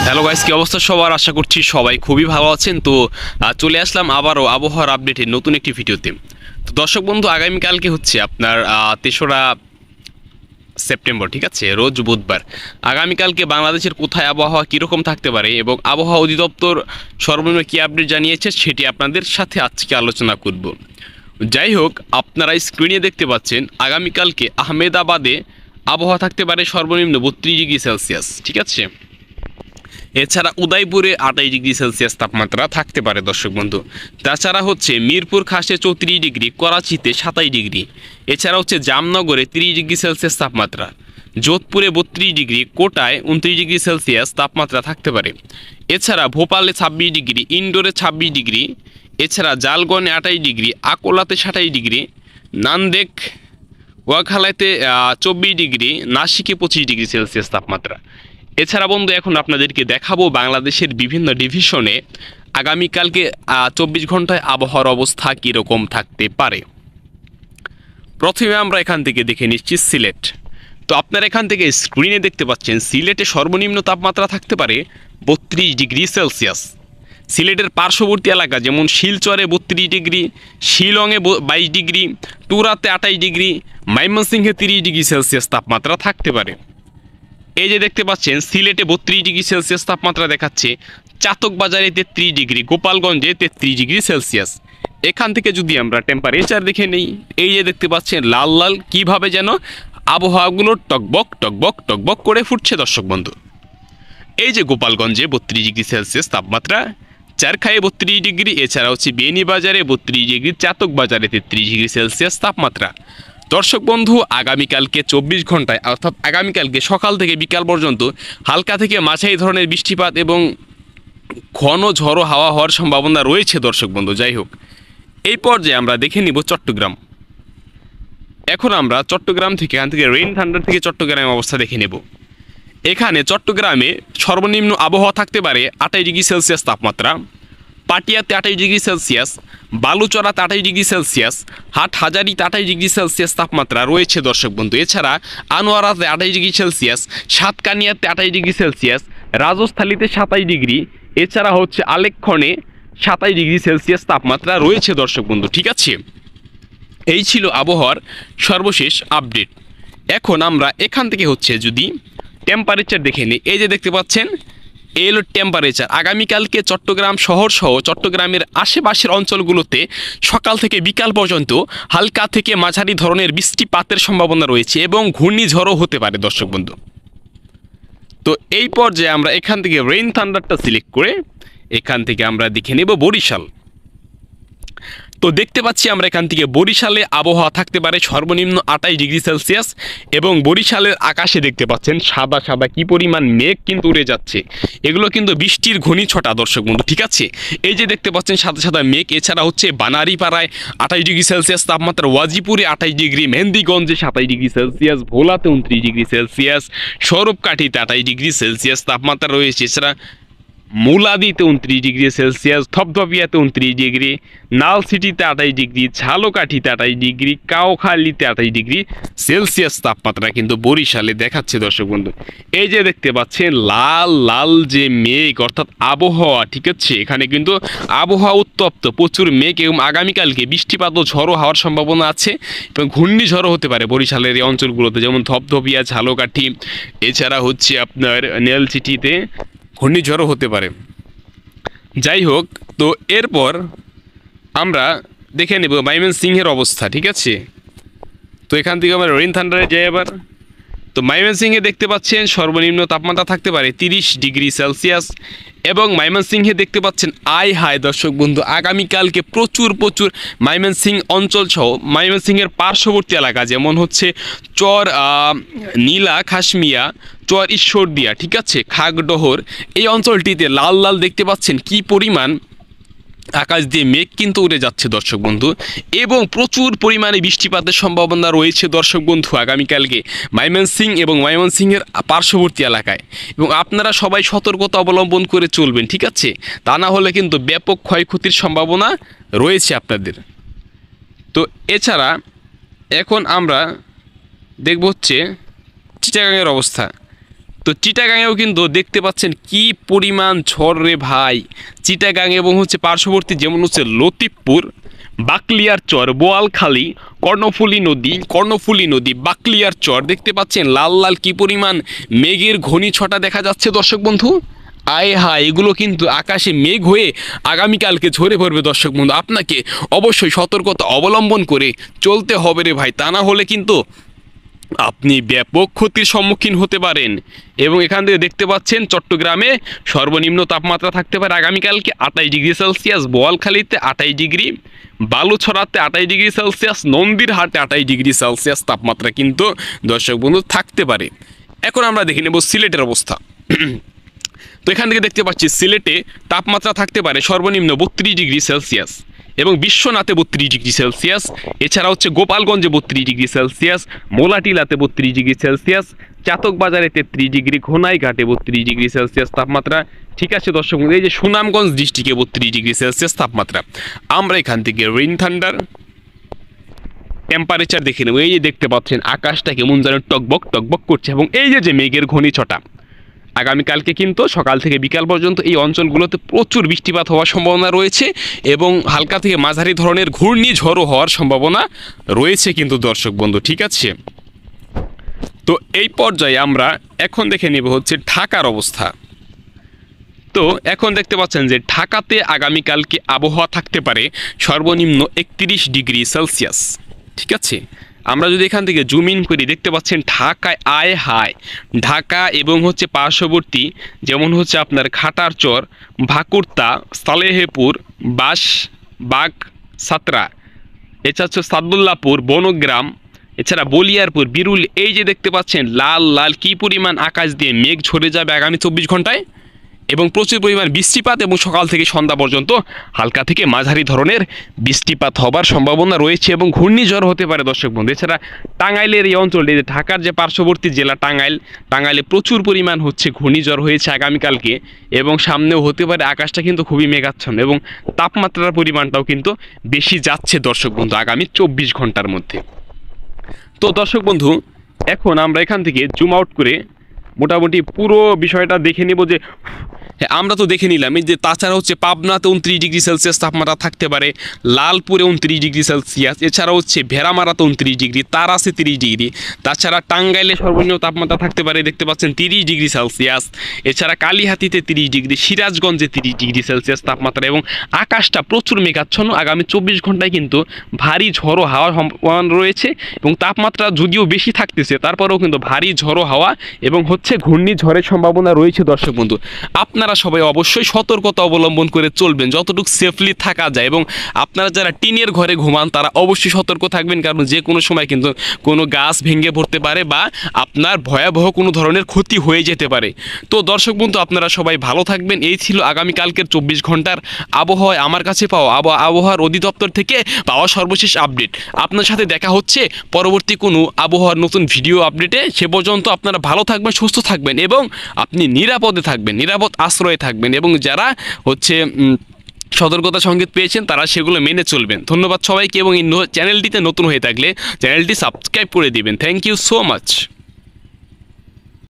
Hello guys, কি অবস্থা সবার? আশা করছি সবাই খুবই ভালো আছেন। তো চলে আসলাম আবারও আবহাওয়ার আপডেটের নতুন একটি ভিডিওতে। তো দর্শক বন্ধু, আগামীকালকে হচ্ছে আপনার 3রা সেপ্টেম্বর, ঠিক আছে, রোজ বুধবার। আগামীকালকে বাংলাদেশের কোথায় আবহাওয়া কীরকম থাকতে পারে এবং আবহাওয়া অধিদপ্তর সর্বনিম্ন কী আপডেট জানিয়েছে সেটি আপনাদের সাথে আজকে আলোচনা করব। যাই হোক, আপনারা স্ক্রিনে দেখতে পাচ্ছেন আগামীকালকে আহমেদাবাদে আবহাওয়া থাকতে পারে সর্বনিম্ন 32 ডিগ্রি সেলসিয়াস, ঠিক আছে। এছাড়া উদয়পুরে 28 ডিগ্রি সেলসিয়াস তাপমাত্রা থাকতে পারে দর্শক বন্ধু। তাছাড়া হচ্ছে মিরপুর খাসে 34 ডিগ্রি, করাচিতে 27 ডিগ্রি, এছাড়া হচ্ছে জামনগরে 30 ডিগ্রি সেলসিয়াস তাপমাত্রা, যোধপুরে 32 ডিগ্রি, কোটায় 29 ডিগ্রি সেলসিয়াস তাপমাত্রা থাকতে পারে। এছাড়া ভোপালে 26 ডিগ্রি, ইন্ডোরে 26 ডিগ্রি, এছাড়া জালগনে 28 ডিগ্রি, আকোলাতে 27 ডিগ্রি, নান্দেক ওয়াঘালাতে 24 ডিগ্রি, নাসিকে 25 ডিগ্রি সেলসিয়াস তাপমাত্রা। এছাড়া বন্ধু, এখন আপনাদেরকে দেখাবো বাংলাদেশের বিভিন্ন ডিভিশনে আগামীকালকে 24 ঘন্টায় আবহাওয়ার অবস্থা কীরকম থাকতে পারে। প্রথমে আমরা এখান থেকে দেখে নিচ্ছি সিলেট। তো আপনারা এখান থেকে স্ক্রিনে দেখতে পাচ্ছেন সিলেটে সর্বনিম্ন তাপমাত্রা থাকতে পারে 32 ডিগ্রি সেলসিয়াস। সিলেটের পার্শ্ববর্তী এলাকা যেমন শিলচরে 32 ডিগ্রি, শিলংয়ে 22 ডিগ্রি, টুরাতে 28 ডিগ্রি, ময়মনসিংহে 30 ডিগ্রি সেলসিয়াস তাপমাত্রা থাকতে পারে। এই যে দেখতে পাচ্ছেন সিলেটে 32 ডিগ্রি সেলসিয়াস তাপমাত্রা দেখাচ্ছে, চাতকবাজারে 33 ডিগ্রি, গোপালগঞ্জে 33 ডিগ্রি সেলসিয়াস। এখান থেকে যদি আমরা টেম্পারেচার দেখে নেই, এই যে দেখতে পাচ্ছেন লাল লাল কীভাবে যেন আবহাওয়াগুলো টকবক টকবক টকবক করে ফুটছে দর্শক বন্ধু। এই যে গোপালগঞ্জে 32 ডিগ্রি সেলসিয়াস তাপমাত্রা, চারখায়ে 32 ডিগ্রি, এছাড়া হচ্ছে বেনিবাজারে 32 ডিগ্রি, চাতকবাজারে 33 ডিগ্রি সেলসিয়াস তাপমাত্রা। দর্শক বন্ধু, আগামীকালকে 24 ঘন্টায় অর্থাৎ আগামীকালকে সকাল থেকে বিকাল পর্যন্ত হালকা থেকে মাঝারি ধরনের বৃষ্টিপাত এবং ঘন ঝড়ো হাওয়া হওয়ার সম্ভাবনা রয়েছে দর্শক বন্ধু। যাই হোক, এই পর্যায়ে আমরা দেখে নিব চট্টগ্রাম। এখন আমরা চট্টগ্রাম থেকে এখান থেকে রেইন থান্ডার থেকে চট্টগ্রামের অবস্থা দেখে নেব। এখানে চট্টগ্রামে সর্বনিম্ন আবহাওয়া থাকতে পারে 28 ডিগ্রি সেলসিয়াস তাপমাত্রা, পাটিয়াতে 28 ডিগ্রি সেলসিয়াস, বালুচরাতে 28 ডিগ্রি সেলসিয়াস, হাটহাজারিতে 28 ডিগ্রি সেলসিয়াস তাপমাত্রা রয়েছে দর্শক বন্ধু। এছাড়া আনোয়ারাতে 28 ডিগ্রি সেলসিয়াস, সাতকানিয়াতে 28 ডিগ্রি সেলসিয়াস, রাজস্থলীতে 27 ডিগ্রি, এছাড়া হচ্ছে আলেকক্ষণে 27 ডিগ্রি সেলসিয়াস তাপমাত্রা রয়েছে দর্শক বন্ধু, ঠিক আছে। এই ছিল আবহাওয়ার সর্বশেষ আপডেট। এখন আমরা এখান থেকে হচ্ছে যদি টেম্পারেচার দেখে নিই, এই যে দেখতে পাচ্ছেন এই হলো টেম্পারেচার। আগামীকালকে চট্টগ্রাম শহর সহ চট্টগ্রামের আশেপাশের অঞ্চলগুলোতে সকাল থেকে বিকাল পর্যন্ত হালকা থেকে মাঝারি ধরনের বৃষ্টিপাতের সম্ভাবনা রয়েছে এবং ঘূর্ণিঝড়ও হতে পারে দর্শক বন্ধু। তো এই পর্যায়ে আমরা এখান থেকে রেইন থান্ডারটা সিলেক্ট করে এখান থেকে আমরা দেখে নেব বরিশাল। তো দেখতে পাচ্ছি আমরা এখান থেকে বরিশালে আবহাওয়া থাকতে পারে সর্বনিম্ন 28 ডিগ্রি সেলসিয়াস এবং বরিশালের আকাশে দেখতে পাচ্ছেন সাদা সাদা কি পরিমাণ মেঘ কিন্তু উড়ে যাচ্ছে। এগুলো কিন্তু বৃষ্টির ঘূর্ণিঝড় দর্শক বন্ধু, ঠিক আছে। এই যে দেখতে পাচ্ছেন সাদা সাদা মেঘ। এছাড়া হচ্ছে বানারীপাড়ায় 28 ডিগ্রি সেলসিয়াস তাপমাত্রা, ওয়াজিপুরে 28 ডিগ্রি, মেহেন্দিগঞ্জে 27 ডিগ্রি সেলসিয়াস, ভোলাতে 29 ডিগ্রি সেলসিয়াস, সৌরভকাঠিতে 28 ডিগ্রি সেলসিয়াস তাপমাত্রা রয়েছে। এছাড়া মুলাদিতে 29 ডিগ্রি সেলসিয়াস, থপথপিয়াতে 29 ডিগ্রি, নালসিটিতে 28 ডিগ্রি, ঝালকাঠিতে 28 ডিগ্রি, কাউখালীতে 28 ডিগ্রি সেলসিয়াস তাপমাত্রা কিন্তু বরিশালে দেখাচ্ছে দর্শক বন্ধু। এই যে দেখতে পাচ্ছেন লাল লাল যে মেঘ অর্থাৎ আবহাওয়া, ঠিক আছে। এখানে কিন্তু আবহাওয়া উত্তপ্ত, প্রচুর মেঘ এবং আগামীকালকে বৃষ্টিপাত ও ঝড়ো হওয়ার সম্ভাবনা আছে এবং ঘূর্ণিঝড়ও হতে পারে বরিশালের এই অঞ্চলগুলোতে, যেমন থপথপিয়া, ঝালকাঠি, এছাড়া হচ্ছে আপনার নেলসিটিতে ঘূর্ণিঝড়ও হতে পারে। যাই হোক, তো এরপর আমরা দেখে নেব ময়মনসিংহের অবস্থা, ঠিক আছে। তো এখান থেকে আমরা রেইন থান্ডারে যাই এবার। তো ময়মনসিংহে দেখতে পাচ্ছেন সর্বনিম্ন তাপমাত্রা থাকতে পারে 30 ডিগ্রি সেলসিয়াস এবং ময়মনসিংহে দেখতে পাচ্ছেন আয় হায় দর্শক বন্ধু, আগামীকালকে প্রচুর প্রচুর ময়মনসিংহ অঞ্চল সহ ময়মনসিংহের পার্শ্ববর্তী এলাকা যেমন হচ্ছে চর নীলা খাসমিয়া, চর ঈশ্বরদিয়া, ঠিক আছে, খাগডহর, এই অঞ্চলটিতে লাল লাল দেখতে পাচ্ছেন কি পরিমাণ আকাশ দিয়ে মেঘ কিন্তু উড়ে যাচ্ছে দর্শক বন্ধু এবং প্রচুর পরিমাণে বৃষ্টিপাতের সম্ভাবনা রয়েছে দর্শক বন্ধু আগামীকালকে ময়মনসিংহ এবং ময়মনসিংহের পার্শ্ববর্তী এলাকায়। এবং আপনারা সবাই সতর্কতা অবলম্বন করে চলবেন, ঠিক আছে, তা না হলে কিন্তু ব্যাপক ক্ষয়ক্ষতির সম্ভাবনা রয়েছে আপনাদের। তো এছাড়া এখন আমরা দেখব হচ্ছে চিটাগাংয়ের অবস্থা। তো চিটাগাংয়েও কিন্তু দেখতে পাচ্ছেন কি পরিমাণ ঝড় রে ভাই। চিটাগাং এবং হচ্ছে পার্শ্ববর্তী যেমন হচ্ছে লতিফপুর, বাকলিয়ার চর, বোয়ালখালী, কর্ণফুলী নদী, বাকলিয়ার চর দেখতে পাচ্ছেন লাল লাল কি পরিমাণ মেঘের ঘূর্ণিঝড়টা দেখা যাচ্ছে দর্শক বন্ধু। আয় হায়, এগুলো কিন্তু আকাশে মেঘ হয়ে আগামীকালকে ঝরে পড়বে দর্শক বন্ধু। আপনাকে অবশ্যই সতর্কতা অবলম্বন করে চলতে হবে রে ভাই, তা না হলে কিন্তু আপনি ব্যাপক ক্ষতির সম্মুখীন হতে পারেন। এবং এখান থেকে দেখতে পাচ্ছেন চট্টগ্রামে সর্বনিম্ন তাপমাত্রা থাকতে পারে আগামীকালকে 28 ডিগ্রি সেলসিয়াস, বোয়ালখালীতে 28 ডিগ্রি, বালুছড়াতে 28 ডিগ্রি সেলসিয়াস, নন্দীরহাটে 28 ডিগ্রি সেলসিয়াস তাপমাত্রা কিন্তু দর্শক বন্ধু থাকতে পারে। এখন আমরা দেখে নেব সিলেটের অবস্থা। তো এখান থেকে দেখতে পাচ্ছি সিলেটে তাপমাত্রা থাকতে পারে সর্বনিম্ন 32 ডিগ্রি সেলসিয়াস এবং বিশ্বনাথে 32 ডিগ্রি সেলসিয়াস, এছাড়া হচ্ছে গোপালগঞ্জে 32 ডিগ্রি সেলসিয়াস, মোলাটিলাতে 32 ডিগ্রি সেলসিয়াস, চাতকবাজারে 33 ডিগ্রি, ঘোনাইঘাটে 32 ডিগ্রি সেলসিয়াস তাপমাত্রা। ঠিক আছে দর্শক, এই যে সুনামগঞ্জ ডিস্ট্রিক্টে 32 ডিগ্রি সেলসিয়াস তাপমাত্রা। আমরা এখান থেকে রেইন থান্ডার টেম্পারেচার দেখে নেব। এই যে দেখতে পাচ্ছেন আকাশটা কেমন যেন টকবক টকবক করছে এবং এই যে মেঘের ঘূর্ণিঝড়টা আগামীকালকে কিন্তু সকাল থেকে বিকাল পর্যন্ত এই অঞ্চলগুলোতে প্রচুর বৃষ্টিপাত হওয়ার সম্ভাবনা রয়েছে এবং হালকা থেকে মাঝারি ধরনের ঘূর্ণিঝড়ও হওয়ার সম্ভাবনা রয়েছে কিন্তু দর্শক বন্ধু। ঠিক আছে, তো এই পর্যায়ে আমরা এখন দেখে নেব হচ্ছে ঢাকার অবস্থা। তো এখন দেখতে পাচ্ছেন যে ঢাকাতে আগামীকালকে আবহাওয়া থাকতে পারে সর্বনিম্ন 31 ডিগ্রি সেলসিয়াস। ঠিক আছে, আমরা যদি এখান থেকে জুম ইন করি দেখতে পাচ্ছেন ঢাকায় আয় হায়, ঢাকা এবং হচ্ছে পার্শ্ববর্তী যেমন হচ্ছে আপনার খাটারচর, ভাকুরতা, সালেহেপুর, বাগ, সাতরা, এছাড়া হচ্ছে সাদুল্লাপুর, বনগ্রাম, এছাড়া বলিয়ারপুর, বিরুল, এই যে দেখতে পাচ্ছেন লাল লাল কি পরিমাণ আকাশ দিয়ে মেঘ ঝরে যাবে আগামী 24 ঘন্টায় এবং প্রচুর পরিমাণ বৃষ্টিপাত এবং সকাল থেকে সন্ধ্যা পর্যন্ত হালকা থেকে মাঝারি ধরনের বৃষ্টিপাত হবার সম্ভাবনা রয়েছে এবং ঘূর্ণিঝড় হতে পারে দর্শক বন্ধু। এছাড়া টাঙ্গাইলের এই অঞ্চলটি, ঢাকার যে পার্শ্ববর্তী জেলা টাঙ্গাইলে প্রচুর পরিমাণ হচ্ছে ঘূর্ণিঝড় হয়েছে আগামীকালকে এবং সামনেও হতে পারে। আকাশটা কিন্তু খুবই মেঘাচ্ছন্ন এবং তাপমাত্রার পরিমাণটাও কিন্তু বেশি যাচ্ছে দর্শক বন্ধু আগামী 24 ঘন্টার মধ্যে। তো দর্শক বন্ধু এখন আমরা এখান থেকে জুম আউট করে মোটামুটি পুরো বিষয়টা দেখে নেব যে হ্যাঁ আমরা তো দেখে নিলাম এই যে তাছাড়া হচ্ছে পাবনাতে 29 ডিগ্রি সেলসিয়াস তাপমাত্রা থাকতে পারে, লালপুরে 29 ডিগ্রি সেলসিয়াস, এছাড়া হচ্ছে ভেড়ামারাতে 29 ডিগ্রি, তারাসে 30 ডিগ্রি, তাছাড়া টাঙ্গাইলে সর্বনিম্ন তাপমাত্রা থাকতে পারে দেখতে পাচ্ছেন 30 ডিগ্রি সেলসিয়াস, এছাড়া কালিহাতিতে 30 ডিগ্রি, সিরাজগঞ্জে 30 ডিগ্রি সেলসিয়াস তাপমাত্রা এবং আকাশটা প্রচুর মেঘাচ্ছন্ন। আগামী 24 ঘন্টায় কিন্তু ভারী ঝড়ো হাওয়ার সম্ভাবনা রয়েছে এবং তাপমাত্রা যদিও বেশি থাকতেছে তারপরেও কিন্তু ভারী ঝড়ো হাওয়া এবং হচ্ছে ঘূর্ণিঝড়ের সম্ভাবনা রয়েছে দর্শক বন্ধু। আপনারা সবাই অবশ্যই সতর্কতা অবলম্বন করে চলবেন যতটুকু সেফলি থাকা যায় এবং আপনারা যারা টিনের ঘরে ঘুমান তারা অবশ্যই সতর্ক থাকবেন, কারণ যে কোনো সময় কিন্তু কোনো গাছ ভেঙে পড়তে পারে বা আপনার ভয়াবহ কোনো ধরনের ক্ষতি হয়ে যেতে পারে। তো দর্শক বন্ধু আপনারা সবাই ভালো থাকবেন। এই ছিল আগামীকালকের 24 ঘন্টার আবহাওয়ায় আমার কাছে পাওয়া আবহাওয়ার অধিদপ্তর থেকে পাওয়া সর্বশেষ আপডেট। আপনার সাথে দেখা হচ্ছে পরবর্তী কোনো আবহাওয়ার নতুন ভিডিও আপডেটে। সে পর্যন্ত আপনারা ভালো থাকবেন, সুস্থ থাকবেন এবং আপনি নিরাপদে থাকবেন, নিরাপদ আশ্রয়ে থাকবেন এবং যারা হচ্ছে সতর্কতা সংকেত পেয়েছেন তারা সেগুলো মেনে চলবেন। ধন্যবাদ সবাইকে এবং এই চ্যানেলটিতে নতুন হয়ে থাকলে চ্যানেলটি সাবস্ক্রাইব করে দিবেন। Thank you so much.